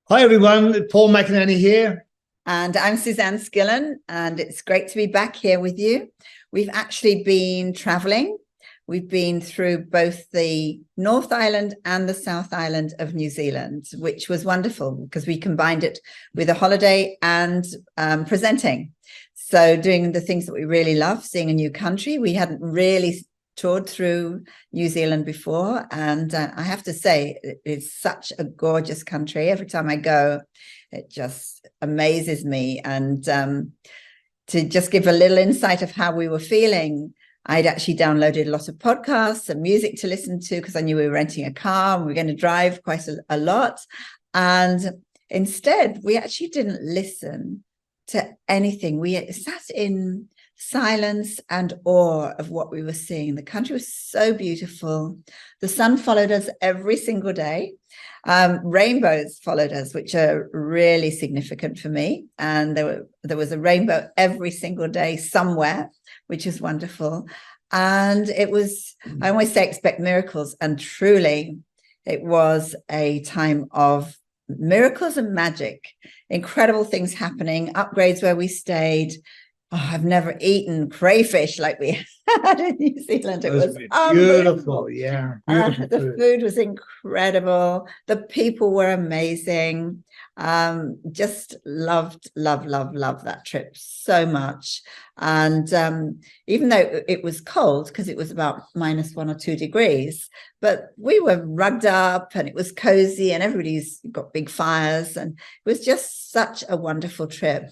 Hi everyone, Paul McInerney here. And I'm Suzanne Skillen, and it's great to be back here with you. We've actually been traveling. We've been through both the North Island and the South Island of New Zealand, which was wonderful because we combined it with a holiday and presenting. So doing the things that we really love, seeing a new country. We hadn't really toured through New Zealand before, and I have to say it's such a gorgeous country. Every time I go, it just amazes me. And to just give a little insight of how we were feeling, I'd actually downloaded a lot of podcasts and music to listen to because I knew we were renting a car and we were going to drive quite a lot. And instead, we actually didn't listen to anything. We sat in silence and awe of what we were seeing. The country was so beautiful. The sun followed us every single day. Rainbows followed us, which are really significant for me. And there was a rainbow every single day somewhere, which is wonderful. And it was, I always say expect miracles. And truly, it was a time of miracles and magic, incredible things happening, upgrades where we stayed. Oh, I've never eaten crayfish like we had in New Zealand. It was beautiful. Yeah. Beautiful the food was incredible. The people were amazing. Just loved that trip so much. And even though it was cold, because it was about -1 or 2 degrees, but we were rugged up and it was cozy and everybody's got big fires. And it was just such a wonderful trip.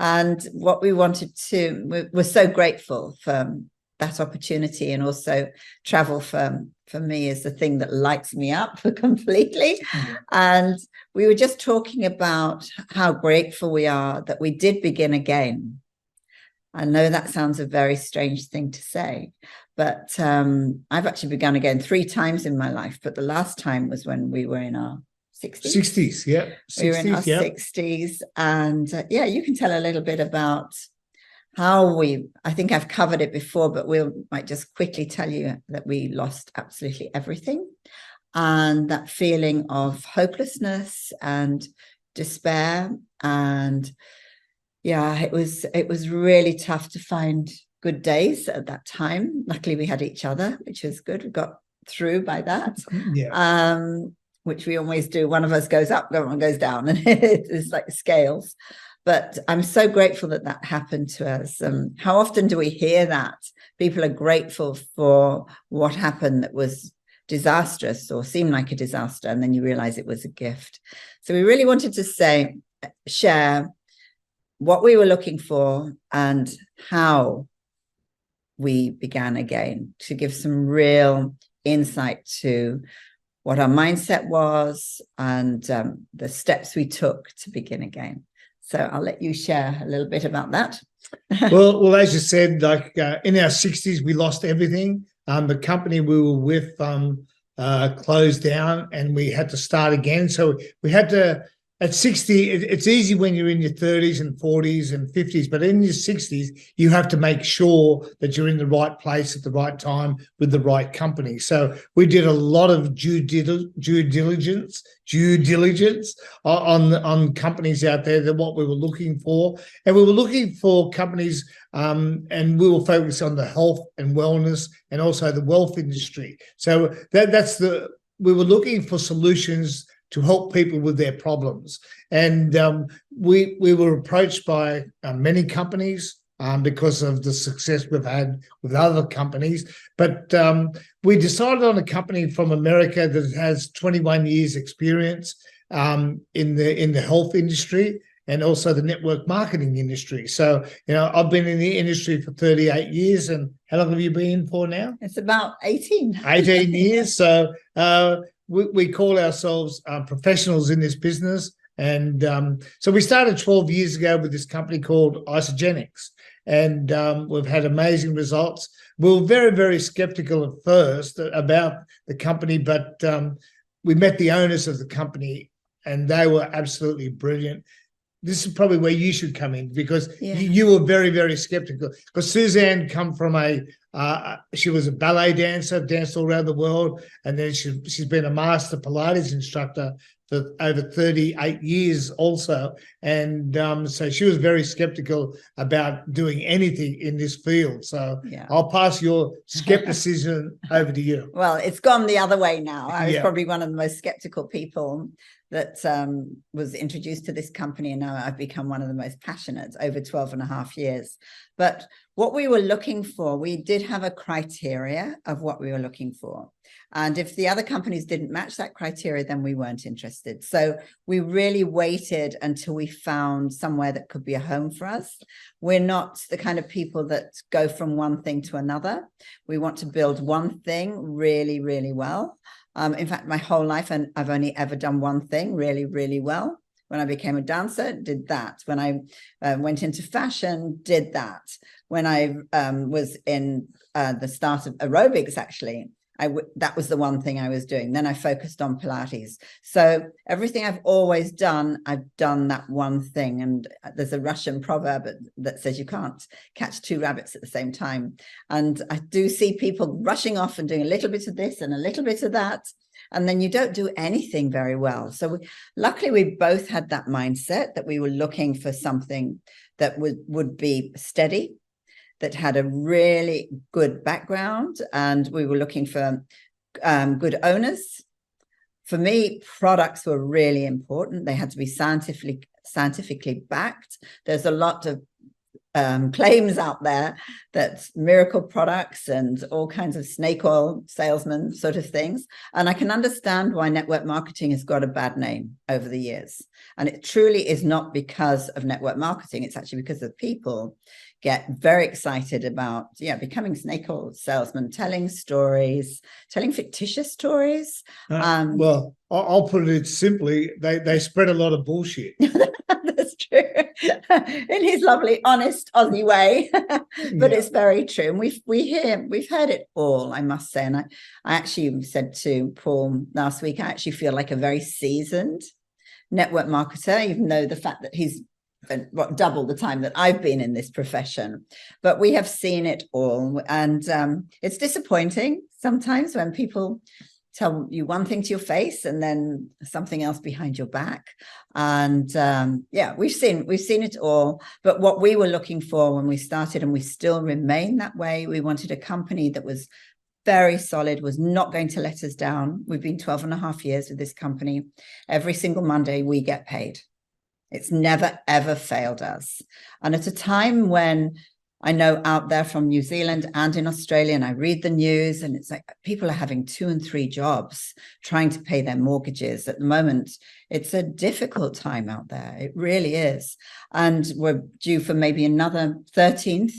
And what we wanted to, we're so grateful for that opportunity, and also travel for me is the thing that lights me up completely. Mm-hmm. And we were just talking about how grateful we are that we did begin again. I know that sounds a very strange thing to say, but I've actually begun again 3 times in my life. But the last time was when we were in our 60s. Yeah. 60s, we were in our 60s. And yeah, you can tell a little bit about how I think I've covered it before, but we might just quickly tell you that we lost absolutely everything. And that feeling of hopelessness and despair. And yeah, it was really tough to find good days at that time. Luckily, we had each other, which was good. We got through by that. Yeah. Which we always do. One of us goes up, one goes down, and it's like scales. But I'm so grateful that that happened to us. How often do we hear that? People are grateful for what happened that was disastrous or seemed like a disaster, and then you realize it was a gift. So we really wanted to share what we were looking for and how we began again, to give some real insight to what our mindset was and the steps we took to begin again. So I'll let you share a little bit about that. well, as you said, like in our 60s, we lost everything. The company we were with closed down and we had to start again. So we had to, at 60, it's easy when you're in your 30s and 40s and 50s, but in your 60s, you have to make sure that you're in the right place at the right time with the right company. So we did a lot of due diligence on companies out there, that what we were looking for. And we were looking for companies and we were focused on the health and wellness and also the wealth industry. So we were looking for solutions to help people with their problems. And we were approached by many companies because of the success we've had with other companies. But we decided on a company from America that has 21 years experience in the health industry and also the network marketing industry. So, I've been in the industry for 38 years. And how long have you been for now? It's about 18. 18 years. So we call ourselves professionals in this business. And so we started 12 years ago with this company called Isogenics. And we've had amazing results. We were very, very skeptical at first about the company, but we met the owners of the company and they were absolutely brilliant. This is probably where you should come in, because you were very, very skeptical, because Suzanne come from a she was a ballet dancer, danced all around the world, and then she's been a master Pilates instructor for over 38 years also. And so she was very skeptical about doing anything in this field. So I'll pass your skepticism over to you. Well, it's gone the other way now. I was Yeah. probably one of the most skeptical people that was introduced to this company, and now I've become one of the most passionate over 12 and a half years. But what we were looking for, we did have a criteria of what we were looking for. And if the other companies didn't match that criteria, then we weren't interested. So we really waited until we found somewhere that could be a home for us. We're not the kind of people that go from one thing to another. We want to build one thing really, really well. In fact, my whole life, and I've only ever done one thing really, really well. When I became a dancer, did that. When I went into fashion, did that. When I was in the start of aerobics, actually, that was the one thing I was doing. Then I focused on Pilates. So everything I've always done, I've done that one thing. And there's a Russian proverb that says you can't catch two rabbits at the same time. And I do see people rushing off and doing a little bit of this and a little bit of that. And then you don't do anything very well. So luckily, we both had that mindset that we were looking for something that would be steady, that had a really good background, and we were looking for good owners. For me, products were really important. They had to be scientifically backed. There's a lot of claims out there that miracle products and all kinds of snake oil salesmen sort of things. And I can understand why network marketing has got a bad name over the years. And it truly is not because of network marketing. It's actually because the people get very excited about becoming snake oil salesmen, telling stories, telling fictitious stories. Well, I'll put it simply, they spread a lot of bullshit. That's true. In his lovely, honest Aussie way. But it's very true. And we've heard it all, I must say. And I actually said to Paul last week, I actually feel like a very seasoned network marketer, even though the fact that he's double the time that I've been in this profession. But we have seen it all. And it's disappointing sometimes when people tell you one thing to your face and then something else behind your back. And we've seen it all. But what we were looking for when we started, and we still remain that way, we wanted a company that was very solid, was not going to let us down. We've been 12 and a half years with this company. Every single Monday we get paid. It's never, ever failed us. And at a time when I know out there from New Zealand and in Australia, and I read the news, and it's like people are having 2 and 3 jobs trying to pay their mortgages. At the moment, it's a difficult time out there. It really is. And we're due for maybe another 13th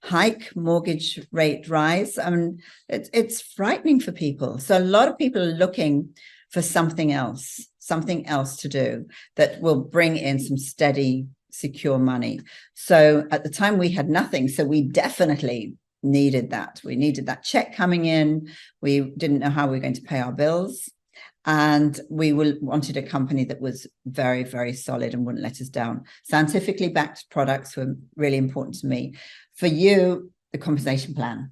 hike, mortgage rate rise. I mean, it's frightening for people. So a lot of people are looking for something else to do that will bring in some steady, secure money. So at the time we had nothing. So we definitely needed that. We needed that check coming in. We didn't know how we were going to pay our bills. And we wanted a company that was very, very solid and wouldn't let us down. Scientifically backed products were really important to me. For you, the compensation plan.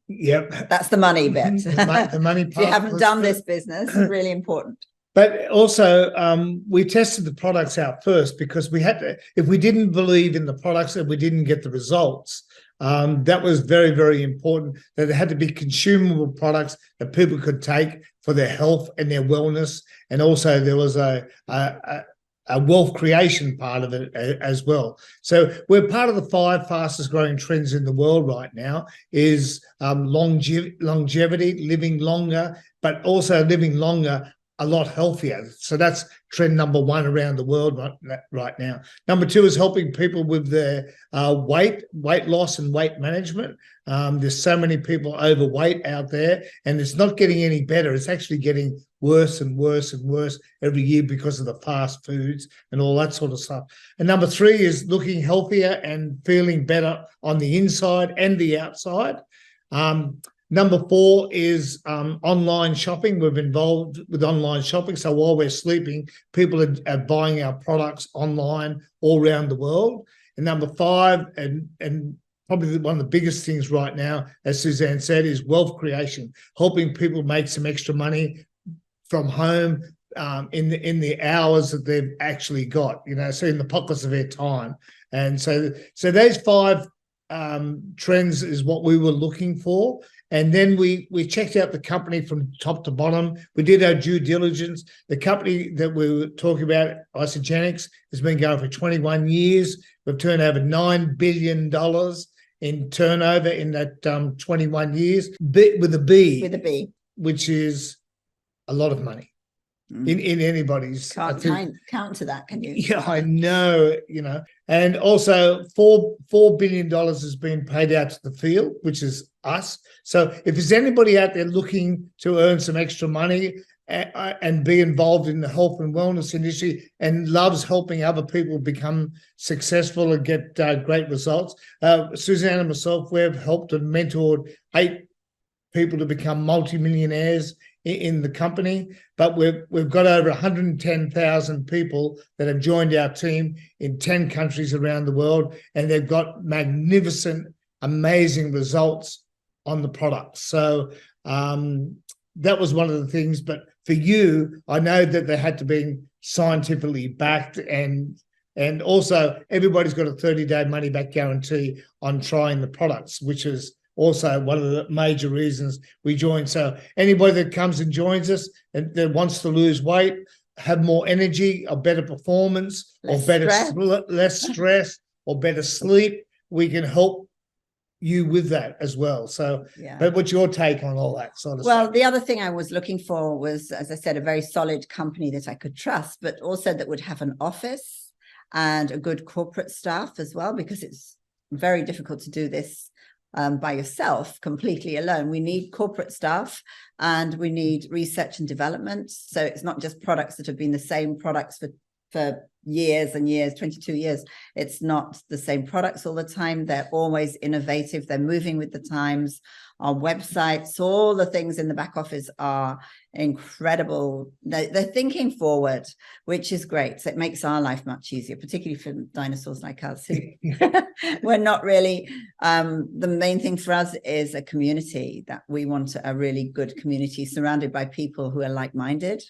Yep. That's the money bit. The money part. If you haven't done this business, it's really important. But also, we tested the products out first, because we had to, if we didn't believe in the products and we didn't get the results, that was very, very important, that there had to be consumable products that people could take for their health and their wellness. And also there was a wealth creation part of it as well. So we're part of the 5 fastest growing trends in the world right now is longevity, living longer, but also living longer a lot healthier. So that's trend number 1 around the world right now. Number 2 is helping people with their weight loss and weight management. There's so many people overweight out there, and it's not getting any better. It's actually getting worse and worse and worse every year because of the fast foods and all that sort of stuff. And number 3 is looking healthier and feeling better on the inside and the outside. Number 4 is online shopping. We're involved with online shopping. So while we're sleeping, people are buying our products online all around the world. And number 5, and probably one of the biggest things right now, as Suzanne said, is wealth creation, helping people make some extra money from home in the hours that they've actually got, so in the pockets of their time. And so those 5 trends is what we were looking for. And then we checked out the company from top to bottom. We did our due diligence. The company that we were talking about, Isogenics, has been going for 21 years. We've turned over $9 billion in turnover in that 21 years, with a B. With a B. Which is a lot of money in anybody's. Can't count to that, can you? Yeah, I know, and also $4 billion has been paid out to the field, which is us. So if there's anybody out there looking to earn some extra money and be involved in the health and wellness industry and loves helping other people become successful and get great results, Suzanne and myself, we've helped and mentored 8 people to become multimillionaires in the company, but we've got over 110,000 people that have joined our team in 10 countries around the world, and they've got magnificent, amazing results on the products. So that was one of the things. But for you, I know that they had to be scientifically backed, and also everybody's got a 30-day money-back guarantee on trying the products, which is also one of the major reasons we joined. So anybody that comes and joins us and that wants to lose weight, have more energy, a better performance, less stress, or better sleep, we can help you with that as well. So, but what's your take on all that sort of stuff? Well, the other thing I was looking for was, as I said, a very solid company that I could trust, but also that would have an office and a good corporate staff as well, because it's very difficult to do this by yourself, completely alone. We need corporate staff and we need research and development. So it's not just products that have been the same products for years and years, 22 years. It's not the same products all the time. They're always innovative. They're moving with the times. Our websites, all the things in the back office are incredible. They're thinking forward, which is great. So it makes our life much easier, particularly for dinosaurs like us. We're not really, the main thing for us is a community, that we want a really good community surrounded by people who are like-minded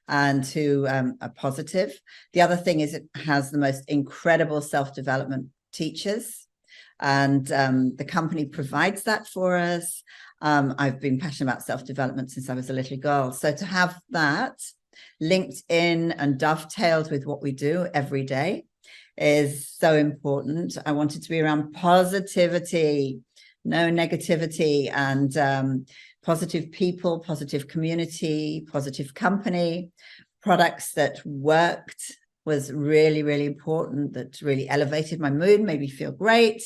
and who are positive. The other thing is it has the most incredible self-development teachers, and the company provides that for us. I've been passionate about self-development since I was a little girl. So to have that linked in and dovetailed with what we do every day is so important. I wanted to be around positivity, no negativity, and positive people, positive community, positive company. Products that worked was really, really important, that really elevated my mood, made me feel great.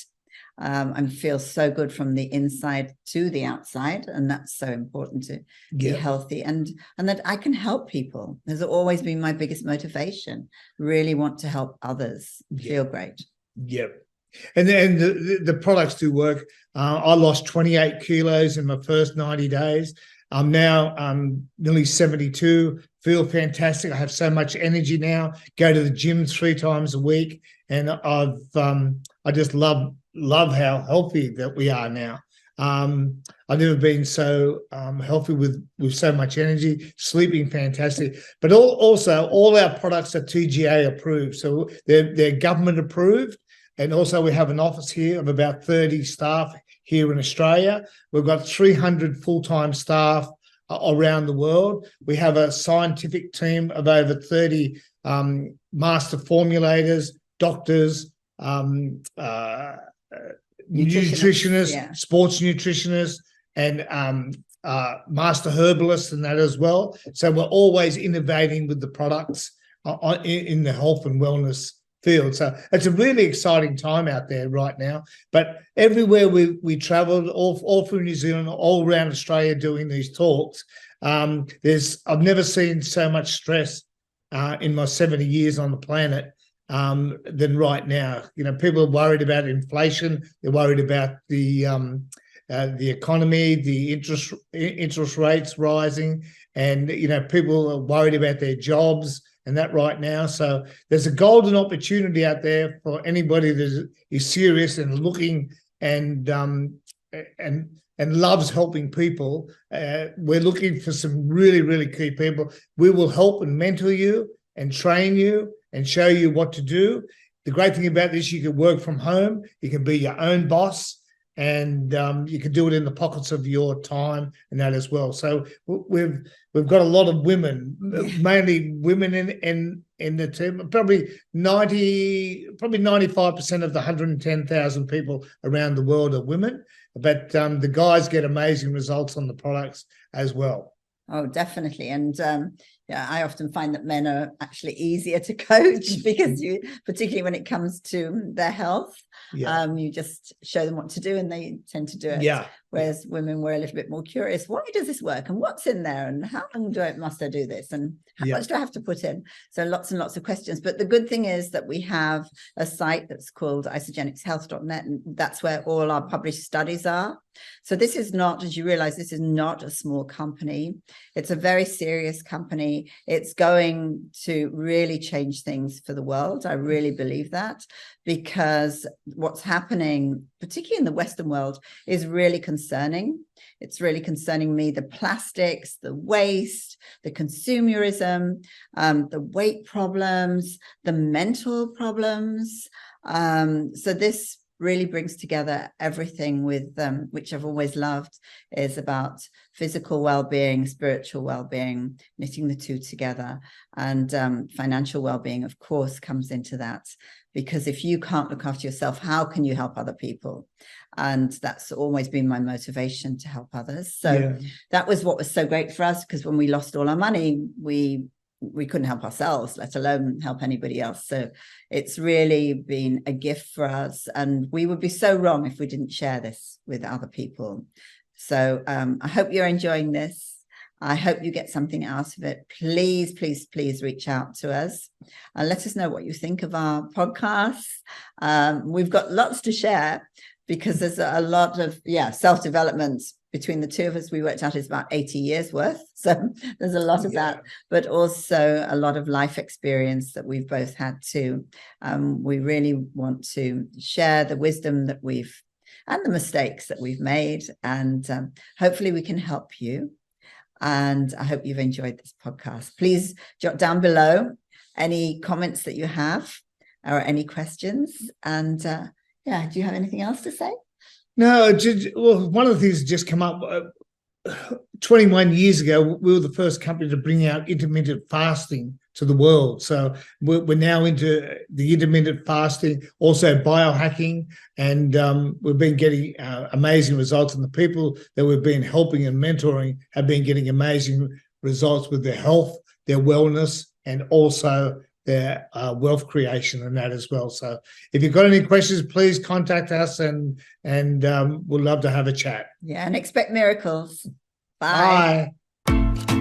I feel so good from the inside to the outside, and that's so important to be healthy, and that I can help people. Has always been my biggest motivation. Really want to help others feel great. Yep. And then the products do work. I lost 28 kilos in my first 90 days. I'm now nearly 72, feel fantastic. I have so much energy now, go to the gym 3 times a week, and I just love how healthy that we are now. I've never been so healthy with so much energy, sleeping fantastic. But also all our products are TGA approved, so they're government approved. And also we have an office here of about 30 staff here in Australia. We've got 300 full-time staff around the world. We have a scientific team of over 30 master formulators, doctors, nutritionists, sports nutritionists, and master herbalists and that as well. So we're always innovating with the products in the health and wellness field. So it's a really exciting time out there right now. But everywhere we traveled, all through New Zealand, all around Australia doing these talks, I've never seen so much stress in my 70 years on the planet than right now. People are worried about inflation. They're worried about the economy, the interest rates rising, and people are worried about their jobs and that right now. So there's a golden opportunity out there for anybody that is serious and looking and loves helping people. We're looking for some really key people. We will help and mentor you and train you and show you what to do. The great thing about this, you can work from home. You can be your own boss, and you can do it in the pockets of your time and that as well. So we've got a lot of women, mainly women in the team. Probably 95% of the 110,000 people around the world are women. But the guys get amazing results on the products as well. Oh, definitely. And yeah, I often find that men are actually easier to coach because particularly when it comes to their health, you just show them what to do and they tend to do it. Yeah. Whereas women were a little bit more curious. Why does this work? And what's in there? And how long must I do this? And how much do I have to put in? So lots and lots of questions. But the good thing is that we have a site that's called isogenicshealth.net, and that's where all our published studies are. So this is not, as you realize, this is not a small company. It's a very serious company. It's going to really change things for the world. I really believe that, because what's happening, particularly in the Western world, is really concerning. It's really concerning me. The plastics, the waste, the consumerism, the weight problems, the mental problems. So this really brings together everything with which I've always loved, is about physical well-being, spiritual well-being, knitting the two together, and financial well-being, of course, comes into that. Because if you can't look after yourself, how can you help other people? And that's always been my motivation, to help others. So that was what was so great for us, because when we lost all our money, we couldn't help ourselves, let alone help anybody else. So it's really been a gift for us. And we would be so wrong if we didn't share this with other people. So I hope you're enjoying this. I hope you get something out of it. Please, please, please reach out to us and let us know what you think of our podcasts. We've got lots to share, because there's a lot of, self-development between the two of us. We worked out is about 80 years worth. So there's a lot of that, but also a lot of life experience that we've both had too. We really want to share the wisdom that and the mistakes that we've made. And hopefully we can help you. And I hope you've enjoyed this podcast. Please jot down below any comments that you have or any questions. And do you have anything else to say? No, one of the things that just come up, 21 years ago, we were the first company to bring out intermittent fasting to the world. So we're now into the intermittent fasting, also biohacking, and we've been getting amazing results. And the people that we've been helping and mentoring have been getting amazing results with their health, their wellness, and also their wealth creation and that as well. So if you've got any questions, please contact us, and we'll love to have a chat. Yeah, and expect miracles. Bye. Bye.